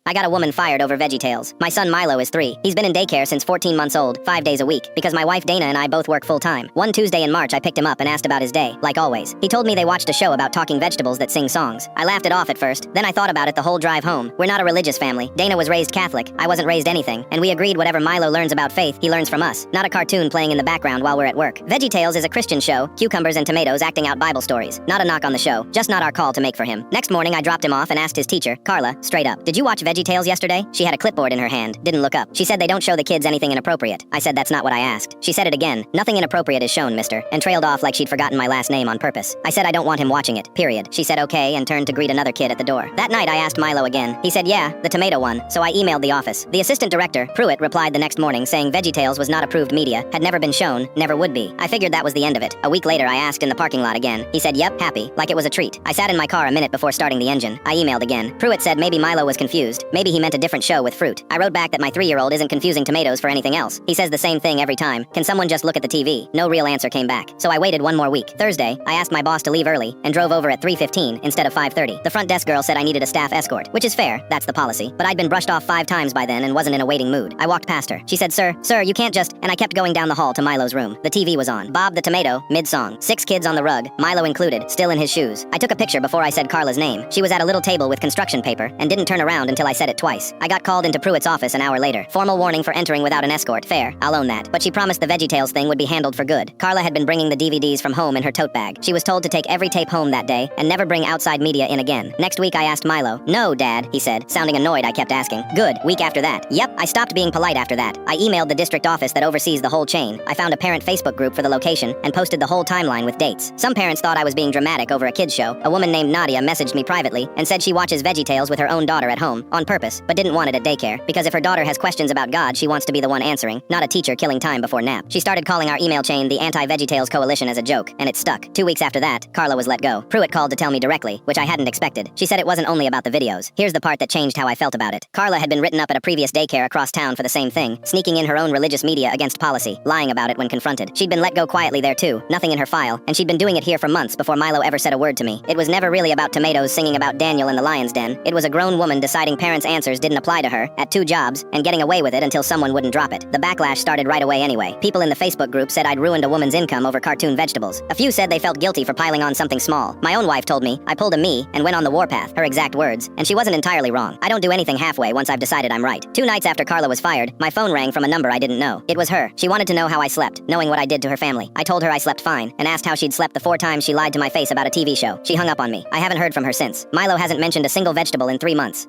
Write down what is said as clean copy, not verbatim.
I got a woman fired over VeggieTales. My son Milo is 3. He's been in daycare since 14 months old, 5 days a week, because my wife Dana and I both work full-time. One Tuesday in March I picked him up and asked about his day, like always. He told me they watched a show about talking vegetables that sing songs. I laughed it off at first, then I thought about it the whole drive home. We're not a religious family. Dana was raised Catholic, I wasn't raised anything, and we agreed whatever Milo learns about faith, he learns from us, not a cartoon playing in the background while we're at work. VeggieTales is a Christian show, cucumbers and tomatoes acting out Bible stories. Not a knock on the show, just not our call to make for him. Next morning I dropped him off and asked his teacher, Carla, straight up, "Did you watch VeggieTales yesterday?" She had a clipboard in her hand, didn't look up. She said they don't show the kids anything inappropriate. I said that's not what I asked. She said it again, "Nothing inappropriate is shown, mister," and trailed off like she'd forgotten my last name on purpose. I said I don't want him watching it, period. She said okay and turned to greet another kid at the door. That night I asked Milo again. He said yeah, the tomato one, so I emailed the office. The assistant director, Pruitt, replied the next morning saying VeggieTales was not approved media, had never been shown, never would be. I figured that was the end of it. A week later I asked in the parking lot again. He said yep, happy, like it was a treat. I sat in my car a minute before starting the engine. I emailed again. Pruitt said maybe Milo was confused. Maybe he meant a different show with fruit. I wrote back that my 3-year-old isn't confusing tomatoes for anything else. He says the same thing every time. Can someone just look at the TV? No real answer came back. So I waited one more week. Thursday, I asked my boss to leave early and drove over at 3:15 instead of 5:30. The front desk girl said I needed a staff escort, which is fair, that's the policy. But I'd been brushed off 5 times by then and wasn't in a waiting mood. I walked past her. She said, sir, you can't just, and I kept going down the hall to Milo's room. The TV was on. Bob the Tomato, mid-song. 6 kids on the rug, Milo included, still in his shoes. I took a picture before I said Carla's name. She was at a little table with construction paper and didn't turn around until I said it twice. I got called into Pruitt's office an hour later. Formal warning for entering without an escort. Fair, I'll own that. But she promised the VeggieTales thing would be handled for good. Carla had been bringing the DVDs from home in her tote bag. She was told to take every tape home that day and never bring outside media in again. Next week I asked Milo. No, Dad, he said. Sounding annoyed, I kept asking. Good. Week after that. Yep, I stopped being polite after that. I emailed the district office that oversees the whole chain. I found a parent Facebook group for the location and posted the whole timeline with dates. Some parents thought I was being dramatic over a kids show. A woman named Nadia messaged me privately and said she watches VeggieTales with her own daughter at home, on purpose, but didn't want it at daycare, because if her daughter has questions about God, she wants to be the one answering, not a teacher killing time before nap. She started calling our email chain the Anti-VeggieTales Coalition as a joke, and it stuck. 2 weeks after that, Carla was let go. Pruitt called to tell me directly, which I hadn't expected. She said it wasn't only about the videos. Here's the part that changed how I felt about it. Carla had been written up at a previous daycare across town for the same thing, sneaking in her own religious media against policy, lying about it when confronted. She'd been let go quietly there too, nothing in her file, and she'd been doing it here for months before Milo ever said a word to me. It was never really about tomatoes singing about Daniel in the lion's den. It was a grown woman deciding parents' answers didn't apply to her, at 2 jobs, and getting away with it until someone wouldn't drop it. The backlash started right away anyway. People in the Facebook group said I'd ruined a woman's income over cartoon vegetables. A few said they felt guilty for piling on something small. My own wife told me I pulled a me and went on the warpath, her exact words, and she wasn't entirely wrong. I don't do anything halfway once I've decided I'm right. 2 nights after Carla was fired, my phone rang from a number I didn't know. It was her. She wanted to know how I slept, knowing what I did to her family. I told her I slept fine, and asked how she'd slept the 4 times she lied to my face about a TV show. She hung up on me. I haven't heard from her since. Milo hasn't mentioned a single vegetable in 3 months.